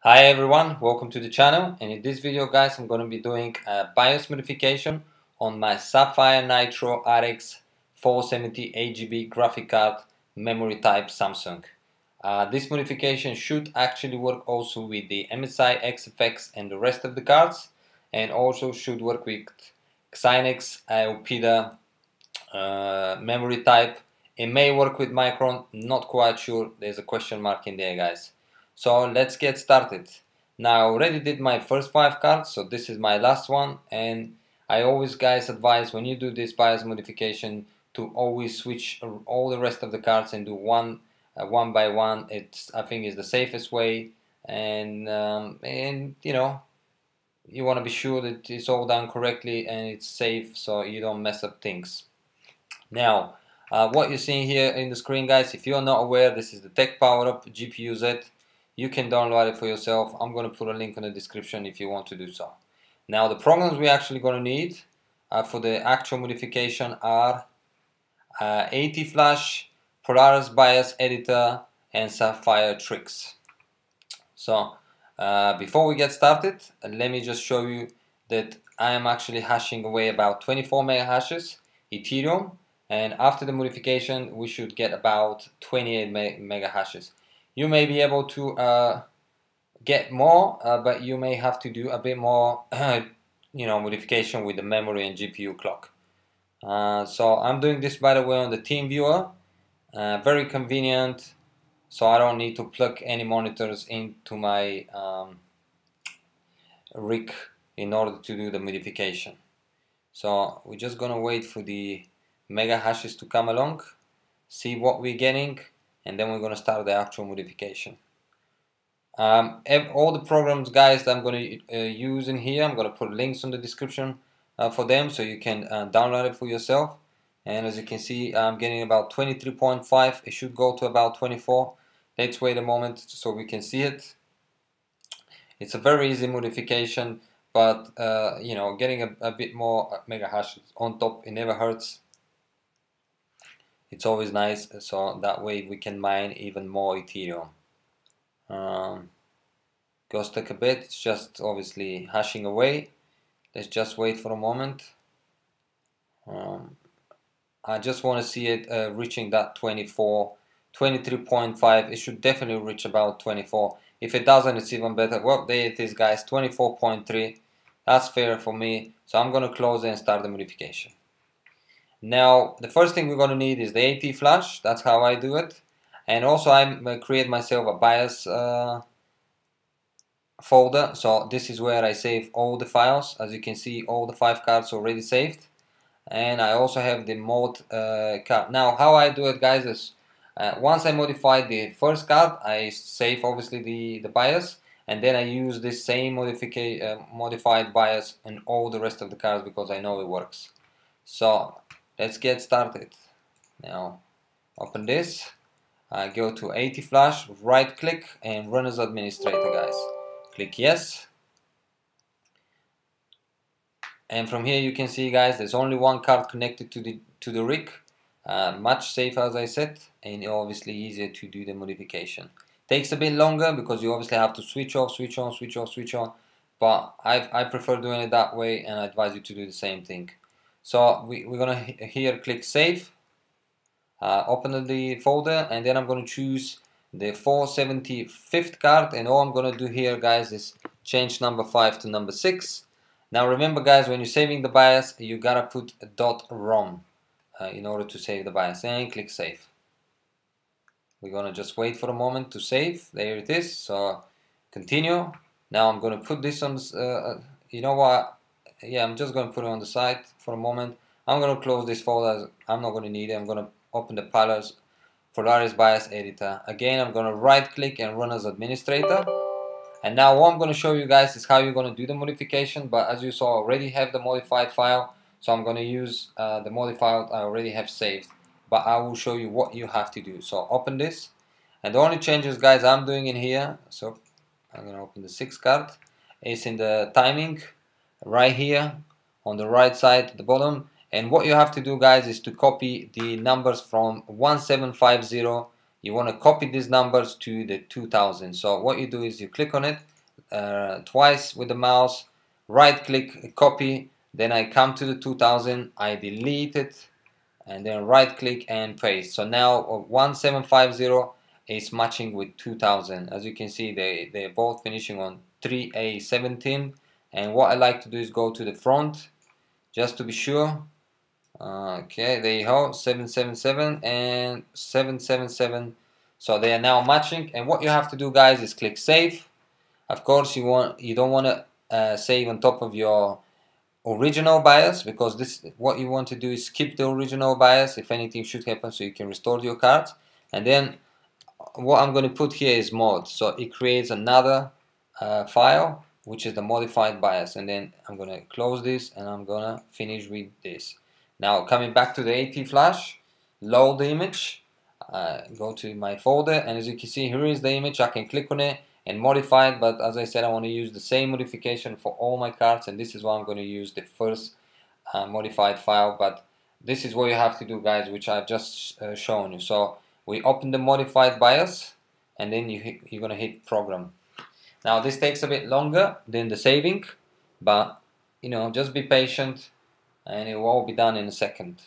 Hi everyone, welcome to the channel, and in this video guys I'm going to be doing a BIOS modification on my Sapphire RX 470 8GB graphic card memory type Samsung. This modification should actually work also with the MSI XFX and the rest of the cards, and also should work with HYNIX, ELPIDA memory type. It may work with Micron, not quite sure, there's a question mark in there guys. So let's get started. Now I already did my first 5 cards, so this is my last one, and I always guys advise when you do this BIOS modification to always switch all the rest of the cards and do one by one. I think is the safest way, and you know, you want to be sure that it's all done correctly and it's safe so you don't mess up things. Now, what you're seeing here in the screen guys, if you're not aware, this is the TechPowerUP GPU-Z. You can download it for yourself. I'm going to put a link in the description if you want to do so. Now, the programs we're actually going to need for the actual modification are AtiFlash, PolarisBiosEditor, and Sapphire Rx470 So, before we get started, let me just show you that I am actually hashing away about 24 mega hashes Ethereum, and after the modification we should get about 28 mega hashes. You may be able to get more, but you may have to do a bit more modification with the memory and GPU clock. So I'm doing this, by the way, on the TeamViewer. Very convenient, so I don't need to plug any monitors into my rig in order to do the modification. So we're just gonna wait for the mega hashes to come along, see what we're getting, and then we're gonna start the actual modification. All the programs guys that I'm going to use in here, I'm going to put links in the description for them so you can download it for yourself. And as you can see, I'm getting about 23.5. It should go to about 24. Let's wait a moment so we can see it. It's a very easy modification, but you know, getting a bit more mega hashes on top, it never hurts. It's always nice, so that way we can mine even more Ethereum. Goes take a bit, it's just obviously hashing away. Let's just wait for a moment. I just want to see it reaching that 24, 23.5. It should definitely reach about 24. If it doesn't, it's even better. Well, there it is guys, 24.3. That's fair for me, so I'm going to close it and start the modification. Now the first thing we're going to need is the AtiFlash. That's how I do it. And also I create myself a BIOS folder. So this is where I save all the files. As you can see, all the 5 cards already saved. And I also have the mod card. Now how I do it guys is once I modify the first card, I save obviously the BIOS, and then I use this same modified BIOS on all the rest of the cards because I know it works. So let's get started. Now open this, go to AtiFlash, right click and run as administrator guys. Click yes. And from here you can see guys, there's only one card connected to the rig. Much safer as I said, and obviously easier to do the modification. Takes a bit longer because you obviously have to switch off, switch on, switch off, switch on. But I prefer doing it that way, and I advise you to do the same thing. So we're gonna here click save, open the folder, and then I'm gonna choose the 475th card, and all I'm gonna do here guys is change number 5 to number 6. Now remember guys, when you're saving the BIOS, you gotta put a .rom in order to save the BIOS, and click save. We're gonna just wait for a moment to save. There it is. So continue. Now I'm gonna put this on you know what, yeah, I'm just gonna put it on the side for a moment. I'm gonna close this folder, I'm not gonna need it. I'm gonna open the PolarisBiosEditor. Again, I'm gonna right click and run as administrator. And now what I'm going to show you guys is how you're going to do the modification, but as you saw, I already have the modified file, so I'm going to use the modified I already have saved, but I will show you what you have to do. So open this, and the only changes guys I'm doing in here, so I'm going to open the 6th card, is in the timing right here on the right side at the bottom. And what you have to do guys is to copy the numbers from 1750 you want to copy these numbers to the 2000. So what you do is you click on it twice with the mouse, right click, copy, then I come to the 2000, I delete it, and then right click and paste. So now 1750 is matching with 2000. As you can see, they're both finishing on 3A17. And what I like to do is go to the front just to be sure. Okay, there you go, 777 and 777. So they are now matching. And what you have to do, guys, is click save. Of course, you don't want to save on top of your original BIOS, because this, what you want to do is skip the original BIOS if anything should happen, so you can restore your cards. And then what I'm going to put here is mod, so it creates another file which is the modified BIOS, and then I'm going to close this and I'm going to finish with this. Now coming back to the AtiFlash, load the image, go to my folder, and as you can see, here is the image. I can click on it and modify it, but as I said, I want to use the same modification for all my cards, and this is why I'm going to use the first modified file. But this is what you have to do, guys, which I've just shown you. So we open the modified BIOS, and then you're going to hit program. Now this takes a bit longer than the saving, but just be patient and it will all be done in a second.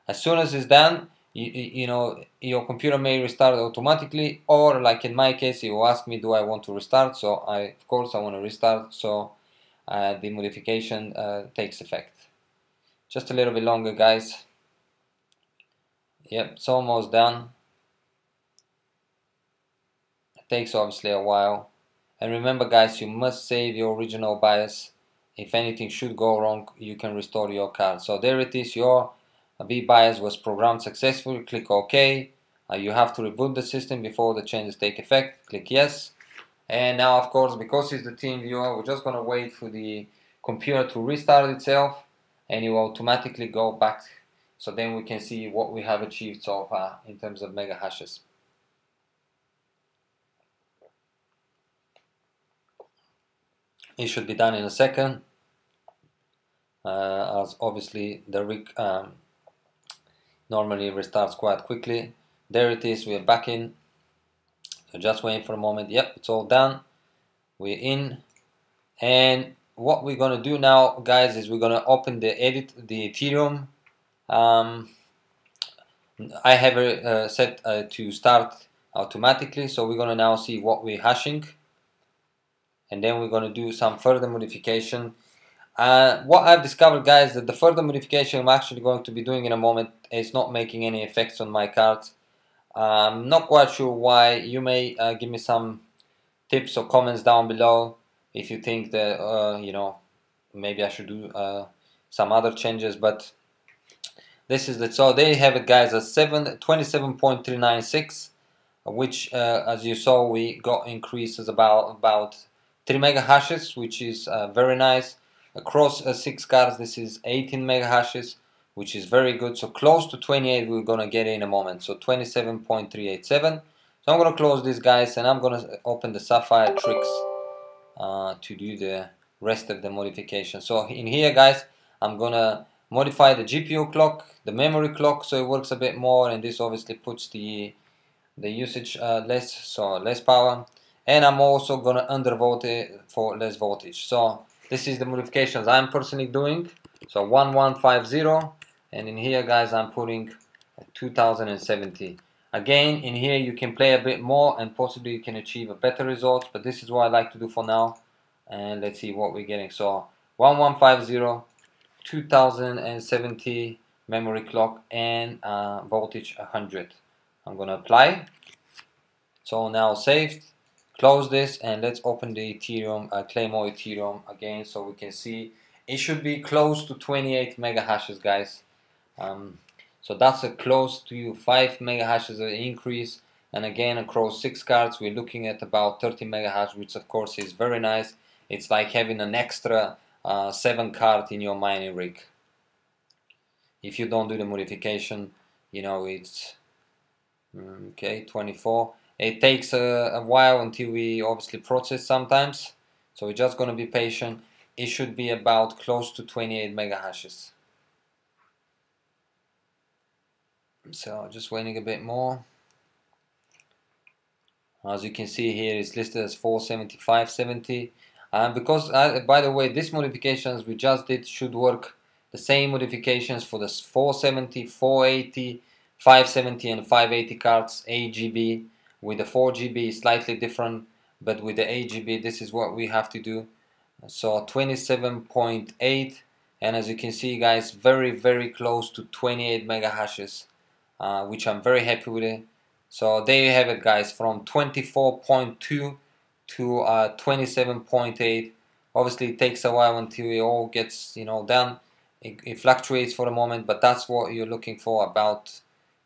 As soon as it's done, your computer may restart automatically, or like in my case, it will ask me, do I want to restart? So of course I want to restart, so the modification takes effect. Just a little bit longer, guys. Yep, it's almost done. It takes obviously a while. And remember, guys, you must save your original BIOS. If anything should go wrong, you can restore your card. So there it is, your BIOS was programmed successfully. Click OK. You have to reboot the system before the changes take effect. Click yes. And now, of course, because it's the team viewer, we're just going to wait for the computer to restart itself, and it will automatically go back. So then we can see what we have achieved so far in terms of mega hashes. It should be done in a second, as obviously the rig normally restarts quite quickly. There it is, we're back in. So just waiting for a moment. Yep, it's all done. We're in. And what we're going to do now, guys, is we're going to open the Ethereum. I have it set to start automatically, so we're going to now see what we're hashing, and then we're going to do some further modification. What I've discovered, guys, that the further modification I'm actually going to be doing in a moment is not making any effects on my cards. I'm not quite sure why. You may give me some tips or comments down below if you think that maybe I should do some other changes. But this is so they have it, guys, as 27.396, which as you saw, we got increases about 3 mega hashes, which is very nice. Across 6 cards, this is 18 mega hashes, which is very good. So close to 28 we're gonna get in a moment. So 27.387. So I'm gonna close this, guys, and I'm gonna open the Sapphire tricks to do the rest of the modification. So in here, guys, I'm gonna modify the GPU clock, the memory clock, so it works a bit more, and this obviously puts the usage less, so less power. And I'm also gonna undervolt it for less voltage. So this is the modifications I'm personally doing. So 1150, and in here, guys, I'm putting 2070. Again, in here you can play a bit more and possibly you can achieve a better result, but this is what I like to do for now. And let's see what we're getting. So 1150, 2070 memory clock, and voltage 100. I'm gonna apply. So now saved. Close this, and let's open the Ethereum, Claymore Ethereum again, so we can see it should be close to 28 mega hashes, guys. So that's a close to 5 mega hashes of increase, and again across 6 cards we're looking at about 30 mega hash, which of course is very nice. It's like having an extra 7 card in your mining rig. If you don't do the modification, it's okay, 24. It takes a while until we obviously process sometimes, so we're just going to be patient. It should be about close to 28 mega hashes. So just waiting a bit more. As you can see here, it's listed as 470 570. Because by the way, these modifications we just did should work the same modifications for the 470, 480, 570 and 580 cards, 8GB. With the 4GB slightly different, but with the 8GB this is what we have to do. So 27.8, and as you can see guys, very close to 28 mega hashes, which I'm very happy with it. So there you have it guys, from 24.2 to 27.8. Obviously it takes a while until it all gets, you know, done. It fluctuates for a moment, but that's what you're looking for, about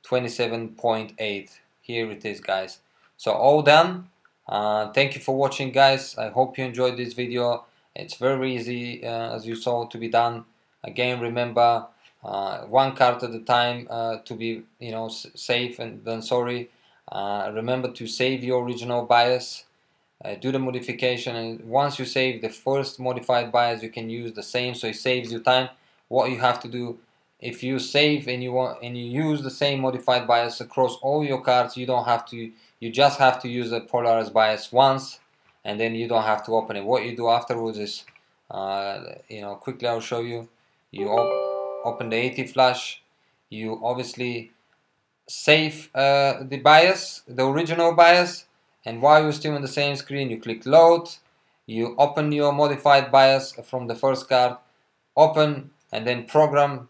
27.8. Here it is guys. So all done. Thank you for watching guys. I hope you enjoyed this video. It's very easy, as you saw, to be done. Again, remember, one card at a time, to be, you know, safe and then sorry. Remember to save your original BIOS, do the modification, and once you save the first modified BIOS, you can use the same, so it saves you time. What you have to do, if you save and you use the same modified BIOS across all your cards, you don't have to. You just have to use the Polaris BIOS once, and then you don't have to open it. What you do afterwards is, you know, quickly I'll show you. You open the AtiFlash. You obviously save the BIOS, the original BIOS, and while you're still on the same screen, you click load. You open your modified BIOS from the first card, open, and then program,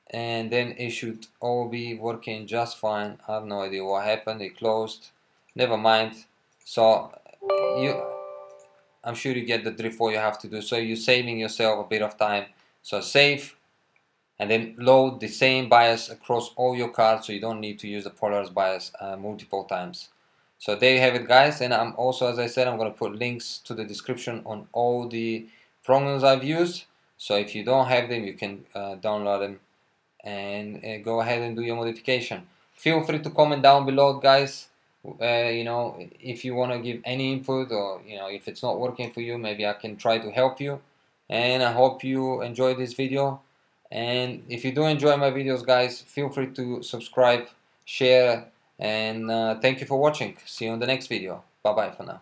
and then it should all be working just fine. I have no idea what happened. It closed. Never mind. So I'm sure you get the drift what you have to do. So you're saving yourself a bit of time. So save, and then load the same BIOS across all your cards, so you don't need to use the Polaris BIOS multiple times. So there you have it guys, and I'm also, as I said, I'm going to put links to the description on all the programs I've used. So if you don't have them, you can download them and go ahead and do your modification. Feel free to comment down below guys, you know, if you want to give any input, or you know, if it's not working for you, maybe I can try to help you. And I hope you enjoyed this video, and if you do enjoy my videos guys, feel free to subscribe, share, and thank you for watching. See you on the next video. Bye bye for now.